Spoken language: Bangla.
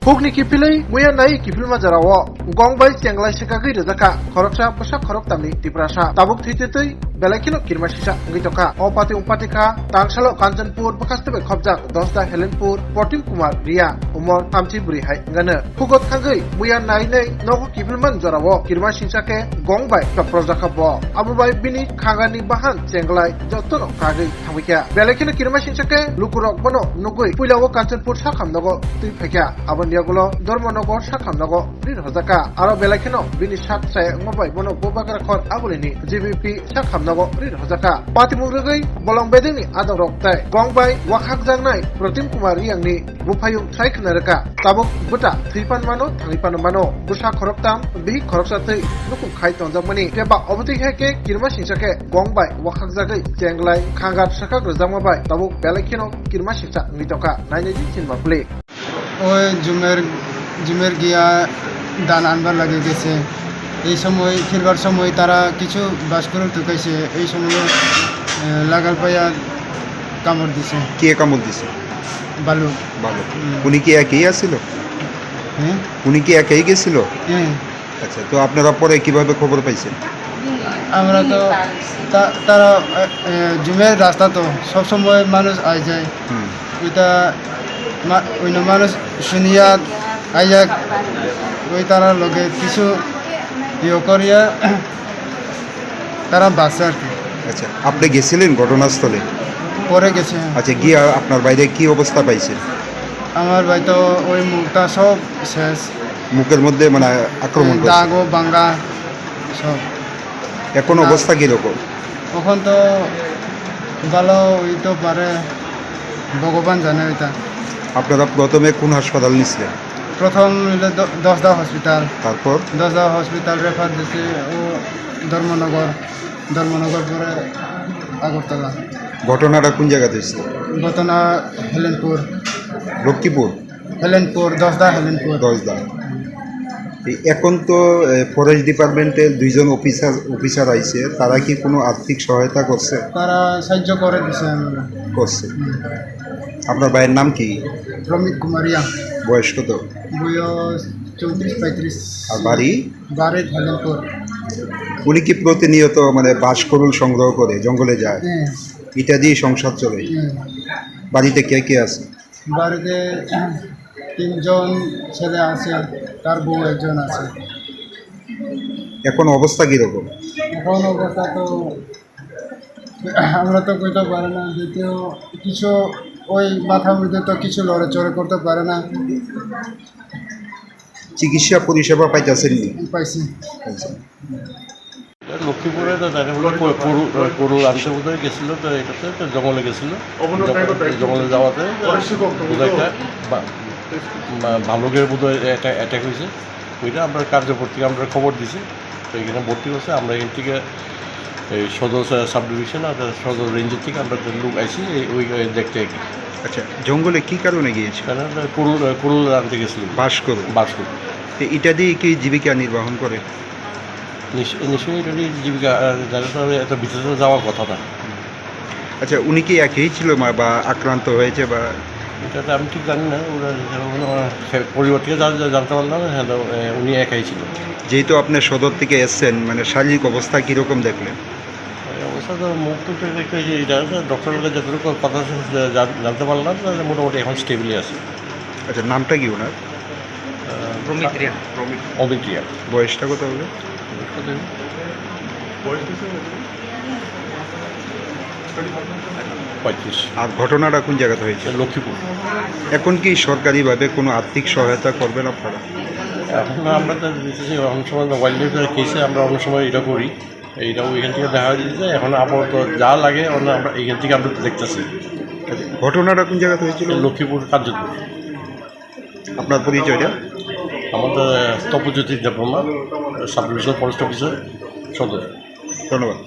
Hukni kipilai muya nai kipil majarawo gong bai chenglai sekagui rezaka khoroksa bosak khorok tamni tiprasa tabuk thititui belakino kirmasisa ngitoka opati umpati kha tangsalo Kanchanpur bakastebe khobjak dosda Helenpur Potim Kumar Ria umor amchi buri hai ngana hugot khagui muya nai nei nogo kipilman jarawo kirmasisake gong bai kaprojaka bo abubai bini khagani bahan chenglai jotono kagui thangwikya belakino kirmasisake lukurok bono nugui puilawo Kanchanpur sakhamnago tui phekya abaniyagulo Dharmanagar sakhamnago rir hojaka aro belakino bini sak sai ngobai bono bobakar khor abulini GBP sakhamnago rir hojaka patimurugui bolong bedeni adorok tai gongbai wakhak jangnai Potim Kumar Riangni bufayung thaikhnaraka tabuk buta thipan mano thangipan mano busa khoroktam bihi khoroksa tei nukum khai tonjakmani keba oboti heke kirma singsake gongbai wakhak jagai chenglai khangat sakak rojangmabai tabuk belakino kirma singsa ngitoka nainaji chinma play ওই জুমের গিয়া দান আনবার লাগে গেছে এই সময় ফিরবার সময় তারা কিছু বাসকরক ঢুকাইছে এই সময় লাগাল পাইয়া কামড় দিছে। কে কামড় দিছে? বালু ভালো। উনি কি একাই আসছিল? হ্যাঁ উনি কি একাই গেছিল? হ্যাঁ। আচ্ছা, তো আপনারা পরে কিভাবে খবর পাইছেন? আমরা তো তারা জুমের রাস্তা তো সবসময় মানুষ আই যায় ওইটা অন্য মানুষ শুনিয়া আইয়া ওই তারা লগে কিছু ইয়ে করিয়া তারা বাঁচে আর কি। আচ্ছা, আপনি গেছিলেন ঘটনাস্থলে? পরে গেছে। আচ্ছা, গিয়া আপনার বাইরে কি অবস্থা পাইছেন? আমার ভাই তো ওই মুখটা সব শেষ, মুখের মধ্যে মানে আক্রমণ করছে। দাগ ও ভাঙ্গা সব। এখন অবস্থা কিরকম? তখন তো ভালো হইতে পারে, ভগবান জানে ওইটা। আপনারা প্রথমে কোন হাসপাতাল নিছিলেন? প্রথম দশদা হসপিটাল, তারপর দশদা হসপিটাল রেফার দিয়েছে ও ধর্মনগর পরে আগরতলা। ঘটনাটা কোন জায়গাতে হয়েছিল? ঘটনা হেলেনপুর, লক্ষ্মীপুর, দশদা হেলেনপুর। 10 দাম। এখন তো ফরেস্ট ডিপার্টমেন্টের 2 জন অফিসার আইছে, তারা কি কোনো আর্থিক সহায়তা করছে? তারা সাহায্য করে দিছে। করছে। আপনার ভাইয়ের নাম কি? প্রমিত কুমারিয়া। বয়স কত? বয়স 34-35। আর বাড়ি? হেলেনপুর। উনি কি প্রতিনিয়ত মানে বাঁশকরুল সংগ্রহ করে জঙ্গলে যায়? হ্যাঁ। এটা দিয়ে সংসার চলে? বাড়িতে কে কে আছে? বাড়িতে 3 জন ছেলে আছে, তার বউ একজন আছে। এখন অবস্থা কীরকম? এখন অবস্থা তো আমরা তো কইতে পারি না, দ্বিতীয় কিছু ওই মাথার মধ্যে তো কিছু লড়াচড়া করতে পারে না। চিকিৎসা পরিষেবা পাইতেছেন নি? পাইছি। আচ্ছা। লক্ষ্মীপুরে তো গরু আনতে বোধহয় গেছিলো, তো এটাতে তো জঙ্গলে গেছিলো। জঙ্গলে যাওয়াতে বোধহয় একটা ভালুকের বোধহয় অ্যাটাক হয়েছে। ওইটা আমরা কার্যকর থেকে আমরা খবর দিছি, তো এখানে ভর্তি করছে। আমরা এখান থেকে এই সদর সাব ডিভিশন আর সদর রেঞ্জের থেকে আমরা লোক আইসি ওই দেখতে। আচ্ছা, জঙ্গলে কি কারণে গিয়েছে? কুরুল আনতে গেছিল। বাঁশকরুল। তো এটা দিয়ে কি জীবিকা নির্বাহন করে? নিশ্চয়ই এটা জীবিকা, এত ভিতরে যাওয়ার কথা না। আচ্ছা, উনি কি একাই ছিল বা আক্রান্ত হয়েছে বা? এটাতে আমি ঠিক জানি না, ওরা পরিবার থেকে জানতে পারলাম উনি একাই ছিল। যেহেতু আপনি সদর থেকে এসছেন, মানে শারীরিক অবস্থা কীরকম দেখলেন? অবস্থা তো মুখ তো দেখতে এটা ডক্টরের যতটুকু কথা জানতে পারলাম, মোটামুটি এখন স্টেবলি আছে। আচ্ছা, নামটা কি ওনার? অমিত রিয়া। বয়সটা কত হবে? 35। আর ঘটনাটা কোন জায়গাতে হয়েছে? লক্ষ্মীপুর। এখন কি সরকারিভাবে কোনো আর্থিক সহায়তা করবেন আপনারা? এখন আমরা তো অনেক সময় ওয়াইল্ড লাইফের কেসে আমরা অনেক সময় এটা করি, এইটাও এখান থেকে দেখা যাচ্ছে। এখন আপাতত যা লাগে আমরা এখান থেকে আমরা দেখতেছি। ঘটনাটা কোন জায়গাতে হয়েছিল? লক্ষ্মীপুর, কার্যকর। আপনার পরিচয়টা? আমাদের Tapajyoti Debbarma, sub division forest officer, সদর। ধন্যবাদ।